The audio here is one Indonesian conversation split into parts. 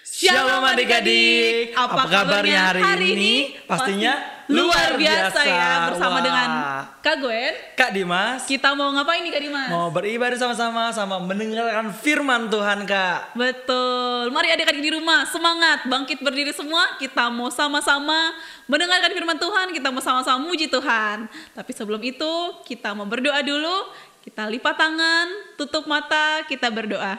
Shalom adik-adik, apa kabarnya hari ini? Pastinya luar biasa ya. Bersama dengan Kak Gwen, Kak Dimas. kita mau ngapain nih Kak Dimas? Mau beribadah sama-sama, sama mendengarkan firman Tuhan, Kak. Betul, mari adik-adik di rumah semangat, bangkit berdiri semua. Kita mau sama-sama mendengarkan firman Tuhan, kita mau sama-sama muji Tuhan. Tapi sebelum itu kita mau berdoa dulu. Kita lipat tangan, tutup mata, kita berdoa.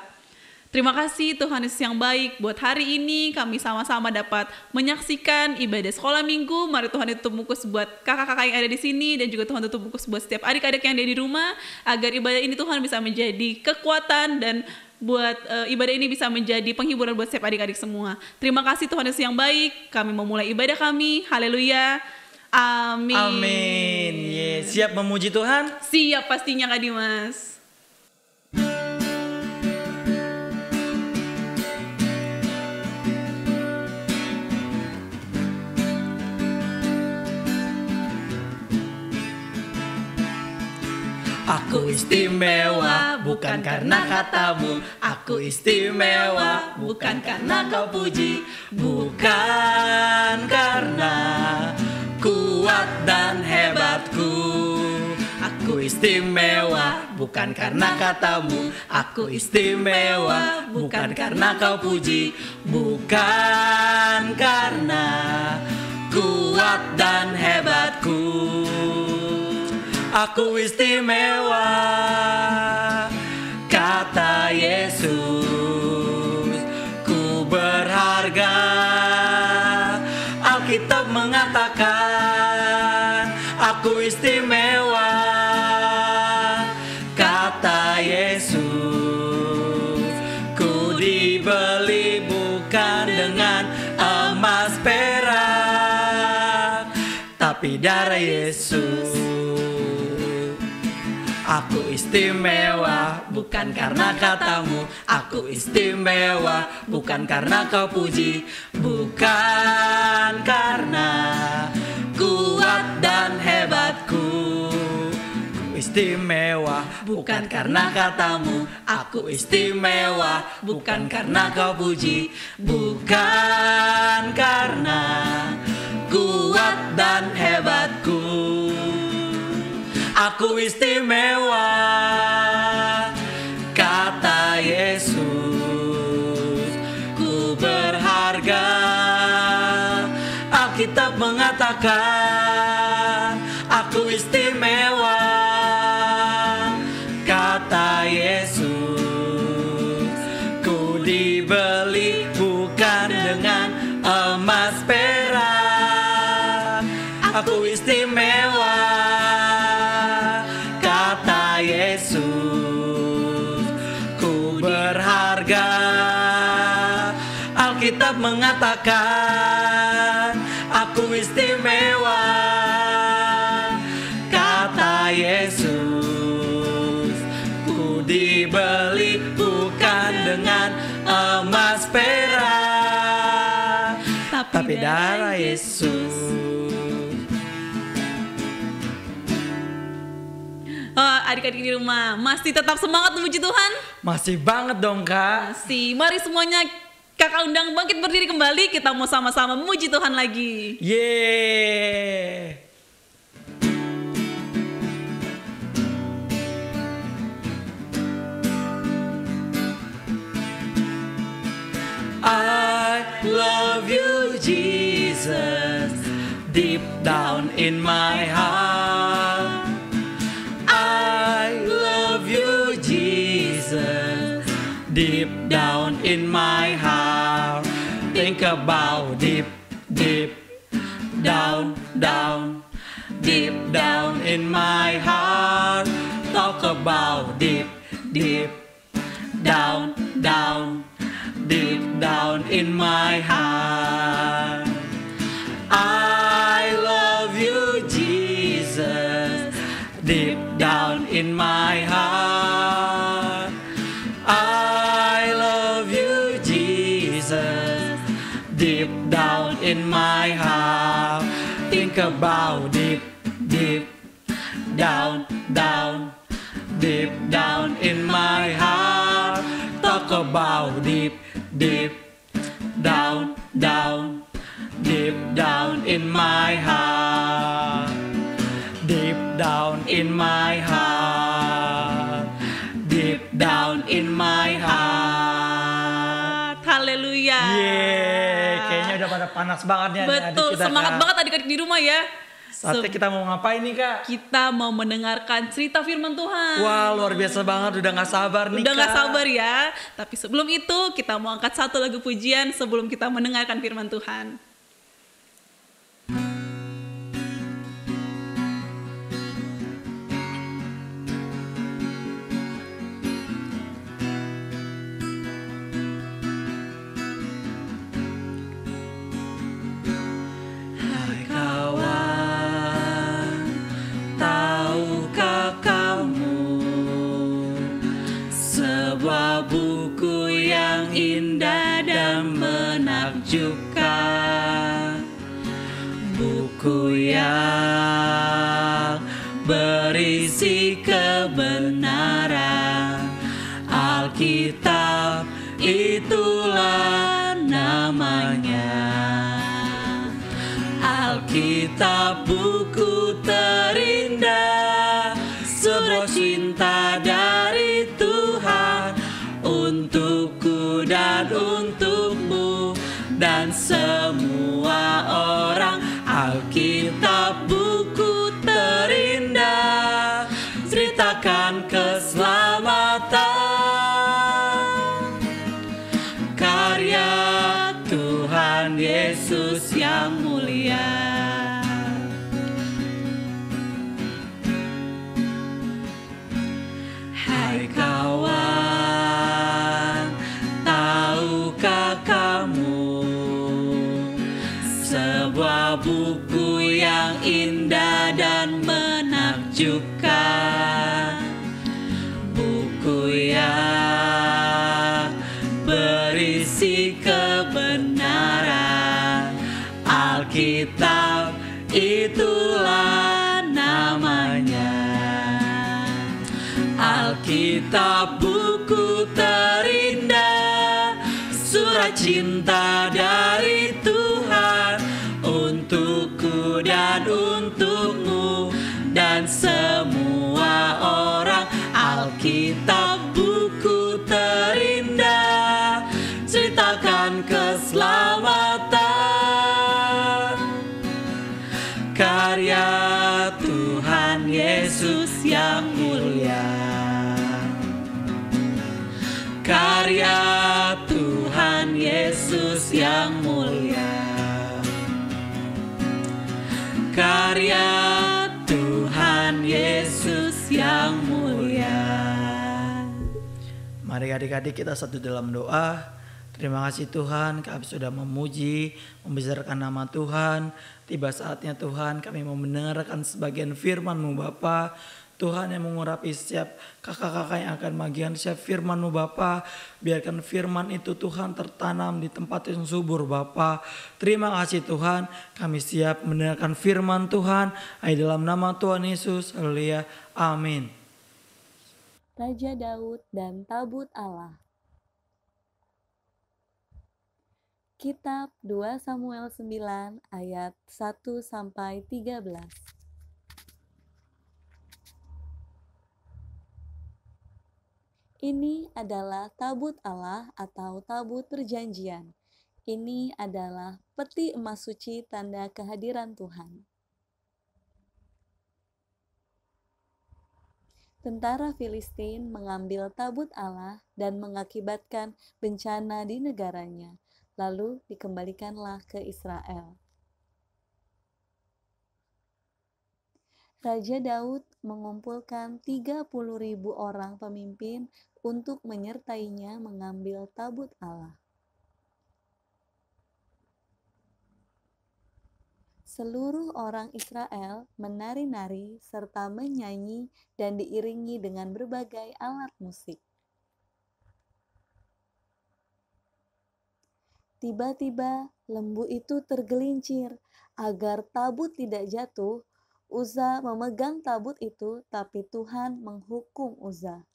Terima kasih Tuhan Yesus yang baik, buat hari ini kami sama-sama dapat menyaksikan ibadah sekolah minggu. Mari Tuhan tutup mukus buat kakak-kakak yang ada di sini, dan juga Tuhan tutup mukus buat setiap adik-adik yang ada di rumah, agar ibadah ini Tuhan bisa menjadi kekuatan dan buat ibadah ini bisa menjadi penghiburan buat setiap adik-adik semua. Terima kasih Tuhan Yesus yang baik, kami memulai ibadah kami. Haleluya. Amin. Amin. Siap memuji Tuhan? Siap pastinya Kak Dimas. Aku istimewa bukan karena katamu, aku istimewa bukan karena kau puji, bukan karena kuat dan hebatku. Aku istimewa bukan karena katamu, aku istimewa bukan karena kau puji, bukan karena kuat dan hebatku. Aku istimewa, kata Yesus, ku berharga. Alkitab mengatakan, aku istimewa, kata Yesus, ku dibeli bukan dengan emas perak, tapi darah Yesus. Aku istimewa bukan karena katamu, aku istimewa bukan karena kau puji, bukan karena kuat dan hebatku. Aku istimewa bukan karena katamu, aku istimewa bukan karena kau puji, bukan karena kuat dan hebatku. Aku istimewa, kata Yesus, ku berharga. Alkitab mengatakan, aku istimewa, kata Yesus, ku dibeli bukan dengan emas perak. Aku istimewa, Yesus, ku berharga. Alkitab mengatakan, aku istimewa, kata Yesus, ku dibeli bukan dengan emas perak, tapi darah Yesus. Adik-adik di rumah masih tetap semangat memuji Tuhan? Masih banget dong Kak. Masih. Mari semuanya kakak undang bangkit berdiri kembali. Kita mau sama-sama memuji Tuhan lagi. Yeay. I love you Jesus, deep down in my heart. Deep down in my heart, think about deep, deep down, down, deep down in my heart. Talk about deep, deep down, down, deep down in my heart. I love you, Jesus, deep down in my heart. I love you, Jesus, deep down in my heart. Think about deep, deep down, down, deep down in my heart. Talk about deep, deep down, down, deep down in my heart, deep down in my heart, deep down in my heart. Haleluya. Yeay, kayaknya udah pada panas banget nih adik-adik Betul, kita, semangat Kak. banget adik-adik di rumah ya. Saatnya kita mau ngapain nih, Kak? Kita mau mendengarkan cerita firman Tuhan. Wah, luar biasa banget, udah gak sabar nih, Udah Kak. gak sabar ya. Tapi sebelum itu kita mau angkat satu lagu pujian sebelum kita mendengarkan firman Tuhan. Hai kawan, tahukah kamu sebuah buku yang indah dan menakjubkan, buku yang berisi kebenaran, Alkitab itulah namanya. Alkitab buku terindah, sebuah cinta dari Tuhan untukku dan untukmu dan semua orang. Alkitab buku terindah, ceritakan keselamatan, karya Tuhan Yesus yang mulia. Hai kawan, tahukah kamu sebuah buku yang indah dan menakjubkan, buku yang berisi kebenaran, Alkitab itulah namanya. Alkitab buku terindah, surat cinta dari Tuhan untukku dan untukmu dan semua orang. Alkitab buku terindah, ceritakan keselamatan, karya Tuhan Yesus yang mulia. Karya Tuhan Yesus yang mulia. Karya Tuhan Yesus yang mulia. Mari adik-adik kita satu dalam doa. Terima kasih Tuhan, kami sudah memuji, membesarkan nama Tuhan. Tiba saatnya Tuhan kami mau mendengarkan sebagian firman-Mu Bapa. Tuhan yang mengurapi setiap kakak-kakak yang akan bagian setiap firman-Mu Bapa. Biarkan firman itu Tuhan tertanam di tempat yang subur Bapa. Terima kasih Tuhan, kami siap mendengarkan firman Tuhan. Di dalam nama Tuhan Yesus, haleluya, amin. Raja Daud dan Tabut Allah. Kitab 2 Samuel 9 ayat 1-13. Ini adalah tabut Allah atau tabut perjanjian. Ini adalah peti emas suci tanda kehadiran Tuhan. Tentara Filistin mengambil tabut Allah dan mengakibatkan bencana di negaranya. Lalu dikembalikanlah ke Israel. Raja Daud mengumpulkan 30.000 orang pemimpin untuk menyertainya mengambil tabut Allah. Seluruh orang Israel menari-nari serta menyanyi dan diiringi dengan berbagai alat musik. Tiba-tiba lembu itu tergelincir. Agar tabut tidak jatuh, Uza memegang tabut itu, tapi Tuhan menghukum Uza.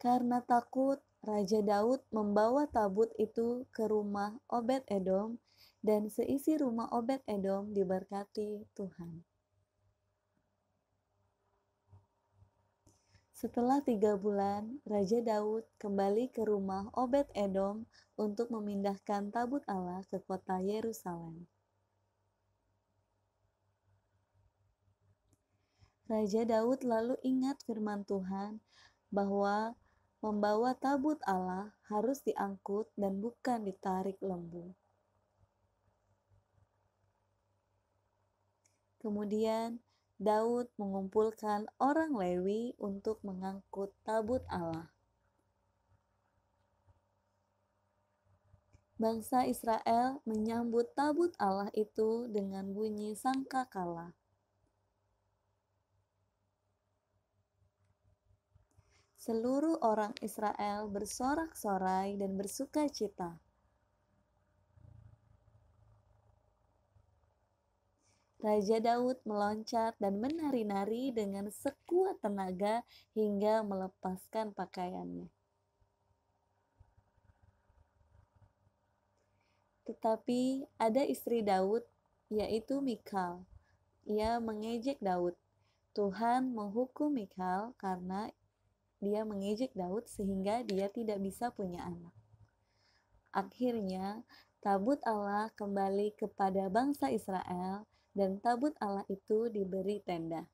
Karena takut, Raja Daud membawa tabut itu ke rumah Obed-Edom, dan seisi rumah Obed-Edom diberkati Tuhan. Setelah 3 bulan, Raja Daud kembali ke rumah Obed-Edom untuk memindahkan tabut Allah ke kota Yerusalem. Raja Daud lalu ingat firman Tuhan bahwa membawa tabut Allah harus diangkut dan bukan ditarik lembu. Kemudian Daud mengumpulkan orang Lewi untuk mengangkut tabut Allah. Bangsa Israel menyambut tabut Allah itu dengan bunyi sangkakala. Seluruh orang Israel bersorak-sorai dan bersuka cita. Raja Daud meloncat dan menari-nari dengan sekuat tenaga hingga melepaskan pakaiannya. Tetapi ada istri Daud, yaitu Mikal. Ia mengejek Daud. Tuhan menghukum Mikal karena dia mengejek Daud sehingga dia tidak bisa punya anak. Akhirnya, tabut Allah kembali kepada bangsa Israel, dan tabut Allah itu diberi tenda.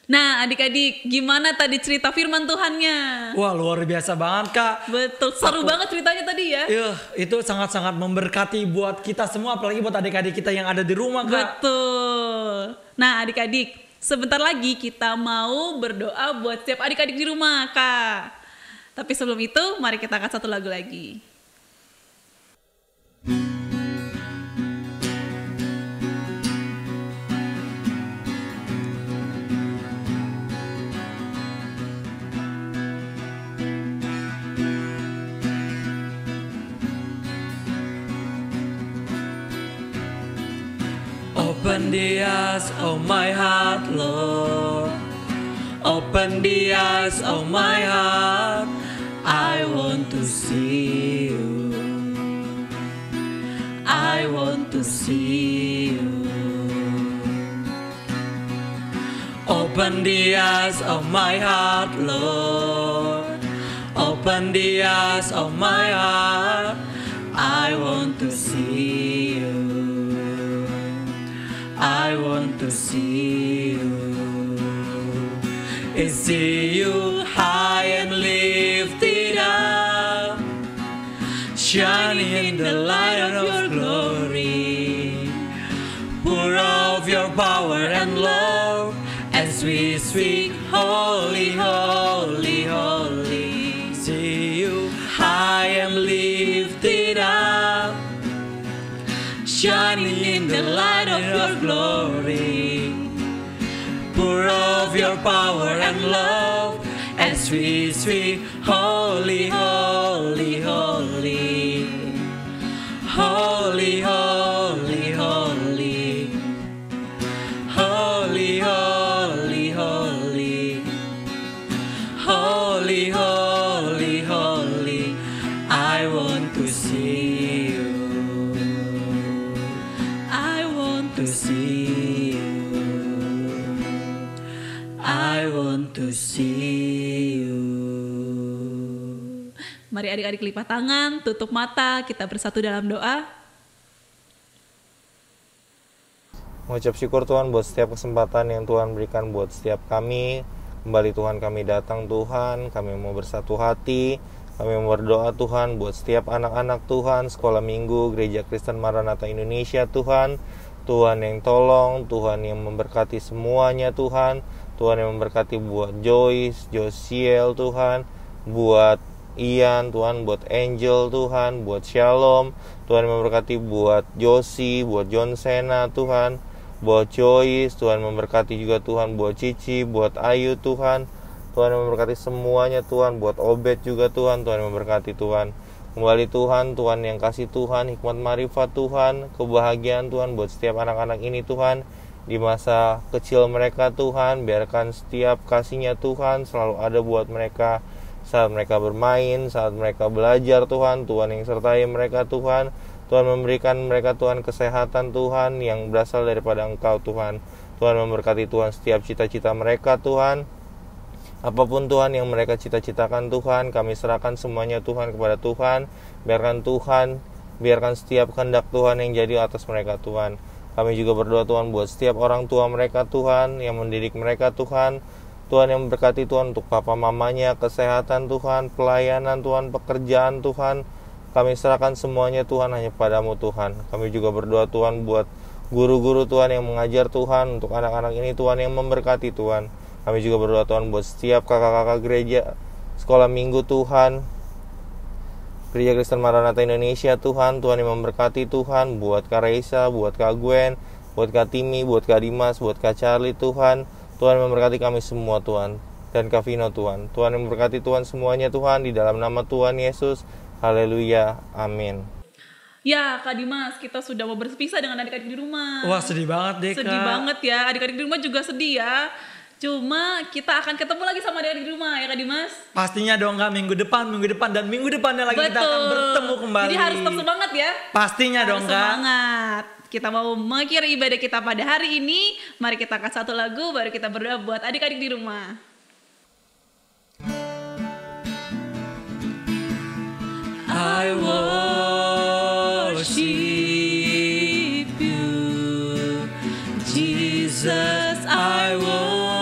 Nah, adik-adik, gimana tadi cerita firman Tuhannya? Wah, luar biasa banget, Kak. Betul, seru banget ceritanya tadi ya. Iya, itu sangat-sangat memberkati buat kita semua, apalagi buat adik-adik kita yang ada di rumah, Kak. Betul. Nah, adik-adik, sebentar lagi kita mau berdoa buat setiap adik-adik di rumah, Kak. Tapi sebelum itu, mari kita angkat satu lagu lagi. Open the eyes of my heart, Lord. Open the eyes of my heart. I want to see you. I want to see you. Open the eyes of my heart, Lord. Open the eyes of my heart. I want to see you. I want to see you. And see you high and lifted up, shining in the light of your glory. Pour out your power and love as we speak, holy, holy, holy. See you high and lifted up, shining in the light of your glory. Pour out your power and love as we speak, holy, holy, holy. Holy, holy, holy. Holy, holy, holy. Holy, holy, holy. I want to see you. I want to see you. I want to see you. Mari adik-adik lipat tangan, tutup mata, kita bersatu dalam doa. Mengucap syukur Tuhan buat setiap kesempatan yang Tuhan berikan buat setiap kami. Kembali Tuhan kami datang Tuhan, kami mau bersatu hati. Kami mau berdoa Tuhan buat setiap anak-anak Tuhan, sekolah minggu, Gereja Kristen Maranatha Indonesia Tuhan. Tuhan yang tolong, Tuhan yang memberkati semuanya Tuhan. Tuhan yang memberkati buat Joyce, Josiel Tuhan, buat Ian Tuhan, buat Angel Tuhan, buat Shalom. Tuhan yang memberkati buat Josie, buat John Sena Tuhan, buat Joyce. Tuhan memberkati juga Tuhan buat Cici, buat Ayu Tuhan. Tuhan yang memberkati semuanya Tuhan, buat Obed juga Tuhan. Tuhan yang memberkati Tuhan. Kembali Tuhan, Tuhan yang kasih Tuhan, hikmat marifat Tuhan, kebahagiaan Tuhan buat setiap anak-anak ini Tuhan. Di masa kecil mereka Tuhan, biarkan setiap kasih-Nya Tuhan selalu ada buat mereka. saat mereka bermain, saat mereka belajar Tuhan. Tuhan yang sertai mereka Tuhan. Tuhan memberikan mereka Tuhan kesehatan Tuhan yang berasal daripada Engkau Tuhan. Tuhan memberkati Tuhan setiap cita-cita mereka Tuhan. Apapun Tuhan yang mereka cita-citakan Tuhan, kami serahkan semuanya Tuhan kepada Tuhan. Biarkan setiap kehendak Tuhan yang jadi atas mereka Tuhan. Kami juga berdoa Tuhan buat setiap orang tua mereka Tuhan, yang mendidik mereka Tuhan. Tuhan yang memberkati Tuhan untuk papa mamanya, kesehatan Tuhan, pelayanan Tuhan, pekerjaan Tuhan. Kami serahkan semuanya Tuhan hanya padamu Tuhan. Kami juga berdoa Tuhan buat guru-guru Tuhan yang mengajar Tuhan, untuk anak-anak ini Tuhan yang memberkati Tuhan. Kami juga berdoa Tuhan buat setiap kakak-kakak gereja, sekolah minggu Tuhan, Gereja Kristen Maranatha Indonesia Tuhan. Tuhan yang memberkati Tuhan, buat Kak Reisa, buat Kak Gwen, buat Kak Timi, buat Kak Dimas, buat Kak Charlie Tuhan. Tuhan memberkati kami semua Tuhan, dan Kak Vino Tuhan. Tuhan yang memberkati Tuhan semuanya Tuhan, di dalam nama Tuhan Yesus. Haleluya, amin. Ya Kak Dimas, kita sudah mau berpisah dengan adik-adik di rumah. Wah, sedih banget deh, Kak. Sedih banget ya, adik-adik di rumah juga sedih ya. Cuma kita akan ketemu lagi sama adik-adik di rumah ya Kak Dimas. Pastinya dong Kak, minggu depan dan minggu depannya lagi kita akan bertemu kembali. Jadi harus tetap semangat ya. Pastinya harus dong Kak. Semangat. Kita mau mengakhiri ibadah kita pada hari ini. Mari kita angkat satu lagu, baru kita berdoa buat adik-adik di rumah. I worship you, Jesus, I worship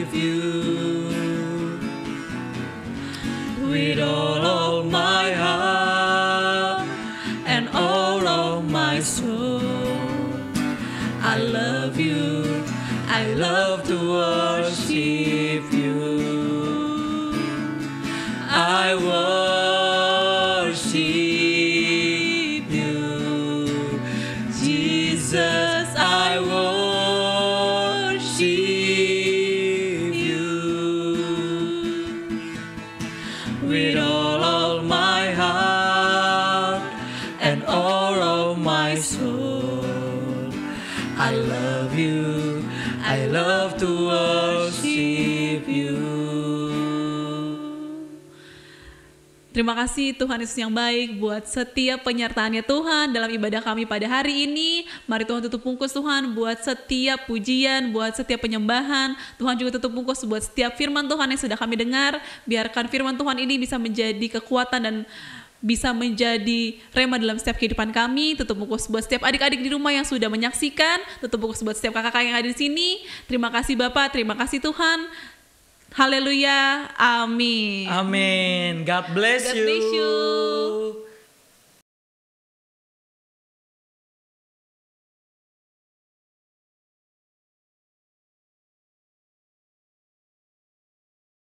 you with all my heart and all of my soul. I love you, I love to worship you. I worship you, Jesus, I worship you with all my heart and all of my soul. I love you, I love to worship you. Terima kasih Tuhan Yesus yang baik buat setiap penyertaannya Tuhan dalam ibadah kami pada hari ini. Mari Tuhan tutup bungkus Tuhan buat setiap pujian, buat setiap penyembahan. Tuhan juga tutup bungkus buat setiap firman Tuhan yang sudah kami dengar. Biarkan firman Tuhan ini bisa menjadi kekuatan dan bisa menjadi rema dalam setiap kehidupan kami. Tutup bungkus buat setiap adik-adik di rumah yang sudah menyaksikan. Tutup bungkus buat setiap kakak-kakak yang ada di sini. Terima kasih Bapak, terima kasih Tuhan. Haleluya, amin. Amin. God bless you. God bless you.